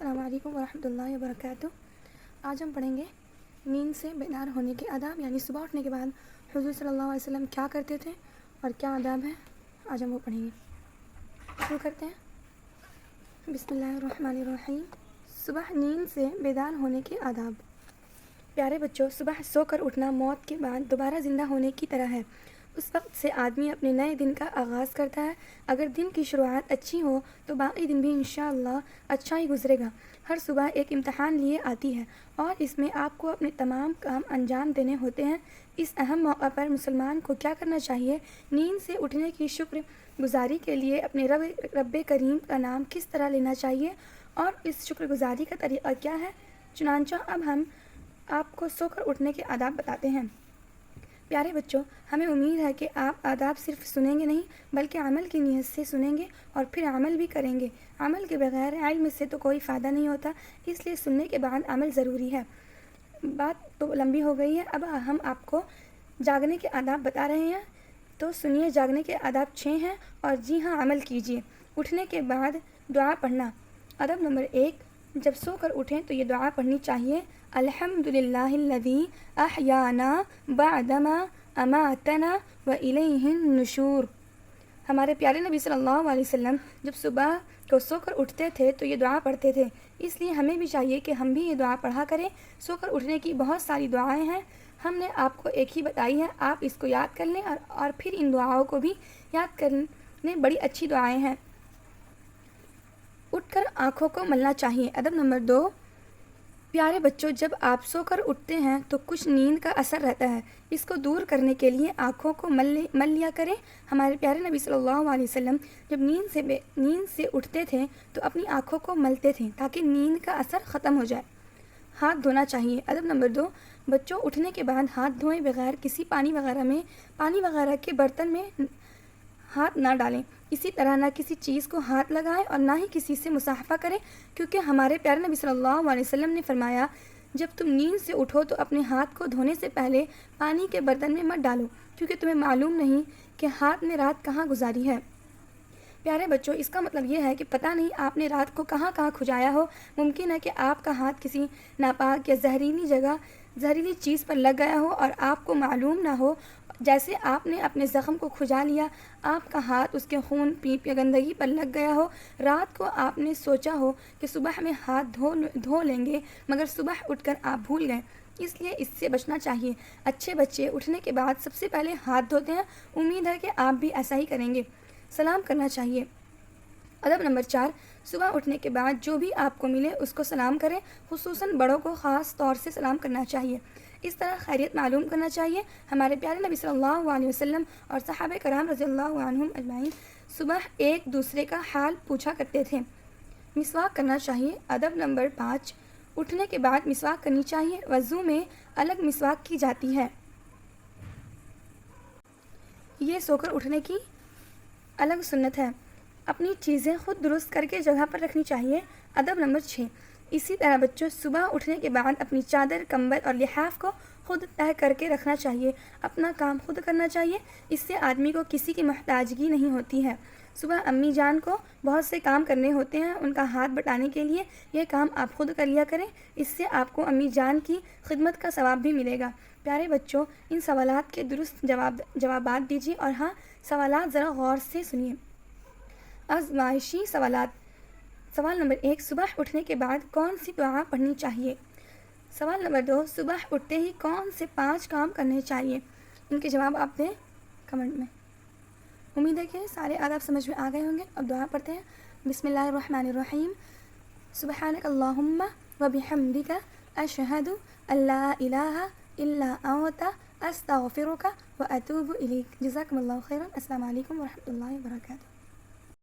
السلام علیکم ورحمۃ اللہ وبرکاتہ۔ آج ہم پڑھیں گے نیند سے بیدار ہونے کے آداب، یعنی صبح اٹھنے کے بعد حضور صلی اللہ علیہ وسلم کیا کرتے تھے اور کیا آداب ہیں، آج ہم وہ پڑھیں گے۔ شروع کرتے ہیں۔ بسم اللہ الرحمن الرحیم۔ صبح نیند سے بیدار ہونے کے آداب۔ پیارے بچوں، صبح سو کر اٹھنا موت کے بعد دوبارہ زندہ ہونے کی طرح ہے۔ اس وقت سے آدمی اپنے نئے دن کا آغاز کرتا ہے۔ اگر دن کی شروعات اچھی ہو تو باقی دن بھی انشاءاللہ اچھا ہی گزرے گا۔ ہر صبح ایک امتحان لیے آتی ہے اور اس میں آپ کو اپنے تمام کام انجام دینے ہوتے ہیں۔ اس اہم موقع پر مسلمان کو کیا کرنا چاہیے؟ نیند سے اٹھنے کی شکر گزاری کے لیے اپنے رب کریم کا نام کس طرح لینا چاہیے اور اس شکر گزاری کا طریقہ کیا ہے؟ چنانچہ اب ہم آپ کو سو کر اٹھنے کے آداب بتاتے ہیں۔ پیارے بچوں، ہمیں امید ہے کہ آپ آداب صرف سنیں گے نہیں بلکہ عمل کی نیت سے سنیں گے اور پھر عمل بھی کریں گے۔ عمل کے بغیر علم سے تو کوئی فائدہ نہیں ہوتا، اس لیے سننے کے بعد عمل ضروری ہے۔ بات تو لمبی ہو گئی ہے، اب ہم آپ کو جاگنے کے آداب بتا رہے ہیں، تو سنیے۔ جاگنے کے آداب 6 ہیں اور جی ہاں، عمل کیجیے۔ اٹھنے کے بعد دعا پڑھنا۔ ادب نمبر 1، جب سو کر اٹھیں تو یہ دعا پڑھنی چاہیے: الحمدللہ الذی احیانا بعدما اماتنا والیہ النشور۔ ہمارے پیارے نبی صلی اللہ علیہ وسلم جب صبح کو سو کر اٹھتے تھے تو یہ دعا پڑھتے تھے، اس لیے ہمیں بھی چاہیے کہ ہم بھی یہ دعا پڑھا کریں۔ سو کر اٹھنے کی بہت ساری دعائیں ہیں، ہم نے آپ کو ایک ہی بتائی ہے، آپ اس کو یاد کر لیں اور پھر ان دعاؤں کو بھی یاد کر لیں، بڑی اچھی دعائیں ہیں۔ اٹھ کر آنکھوں کو ملنا چاہیے۔ ادب نمبر 2، پیارے بچوں، جب آپ سو کر اٹھتے ہیں تو کچھ نیند کا اثر رہتا ہے، اس کو دور کرنے کے لیے آنکھوں کو مل لیا کریں۔ ہمارے پیارے نبی صلی اللہ علیہ وسلم جب نیند سے اٹھتے تھے تو اپنی آنکھوں کو ملتے تھے تاکہ نیند کا اثر ختم ہو جائے۔ ہاتھ دھونا چاہیے۔ ادب نمبر 2، بچوں، اٹھنے کے بعد ہاتھ دھوئے بغیر کسی پانی وغیرہ کے برتن میں ہاتھ نہ ڈالیں۔ اسی طرح نہ کسی چیز کو ہاتھ لگائیں اور نہ ہی کسی سے مصافحہ کریں، کیونکہ ہمارے پیارے نبی صلی اللہ علیہ وسلم نے فرمایا، جب تم نیند سے اٹھو تو اپنے ہاتھ کو دھونے سے پہلے پانی کے برتن میں مت ڈالو، کیونکہ تمہیں معلوم نہیں کہ ہاتھ نے رات کہاں گزاری ہے۔ پیارے بچوں، اس کا مطلب یہ ہے کہ پتہ نہیں آپ نے رات کو کہاں کھجایا ہو، ممکن ہے کہ آپ کا ہاتھ کسی ناپاک یا زہریلی چیز پر لگ گیا ہو اور آپ کو معلوم نہ ہو۔ جیسے آپ نے اپنے زخم کو کھجا لیا، آپ کا ہاتھ اس کے خون پیپ یا گندگی پر لگ گیا ہو۔ رات کو آپ نے سوچا ہو کہ صبح میں ہاتھ دھو لیں گے، مگر صبح اٹھ کر آپ بھول گئے، اس لیے اس سے بچنا چاہیے۔ اچھے بچے اٹھنے کے بعد سب سے پہلے ہاتھ دھوتے ہیں، امید ہے کہ آپ بھی ایسا ہی کریں گے۔ سلام کرنا چاہیے۔ ادب نمبر 4، صبح اٹھنے کے بعد جو بھی آپ کو ملے اس کو سلام کریں، خصوصاً بڑوں کو خاص طور سے سلام کرنا چاہیے۔ اس طرح خیریت معلوم کرنا چاہیے۔ ہمارے پیارے نبی صلی اللہ علیہ وسلم اور صحابہ کرام رضی اللہ عنہم اجمعین صبح ایک دوسرے کا حال پوچھا کرتے تھے۔ مسواک کرنا چاہیے۔ ادب نمبر 5، اٹھنے کے بعد مسواک کرنی چاہیے۔ وضو میں الگ مسواک کی جاتی ہے، یہ سو کر اٹھنے کی الگ سنت ہے۔ اپنی چیزیں خود درست کر کے جگہ پر رکھنی چاہیے۔ ادب نمبر 6، اسی طرح بچوں، صبح اٹھنے کے بعد اپنی چادر، کمبل اور لحاف کو خود تہہ کر کے رکھنا چاہیے۔ اپنا کام خود کرنا چاہیے، اس سے آدمی کو کسی کی محتاجگی نہیں ہوتی ہے۔ صبح امی جان کو بہت سے کام کرنے ہوتے ہیں، ان کا ہاتھ بٹانے کے لیے یہ کام آپ خود کر لیا کریں، اس سے آپ کو امی جان کی خدمت کا ثواب بھی ملے گا۔ پیارے بچوں، ان سوالات کے درست جوابات دیجیے، اور ہاں، سوالات ذرا غور سے سنیے۔ آزمائشی سوالات۔ سوال نمبر 1، صبح اٹھنے کے بعد کون سی دعا پڑھنی چاہیے؟ سوال نمبر 2، صبح اٹھتے ہی کون سے 5 کام کرنے چاہیے؟ ان کے جواب آپ دیں کمنٹ میں۔ امید ہے کہ سارے آداب سمجھ میں آ گئے ہوں گے۔ اب دعا پڑھتے ہیں۔ بسم اللہ الرحمن الرحیم۔ سبحانک اللہم وبحمدک، اشہد ان لا الہ الا انت، استغفرک واتوب الیک۔ جزاکم اللہ خیرا۔ السلام علیکم ورحمۃ اللہ وبرکاتہ۔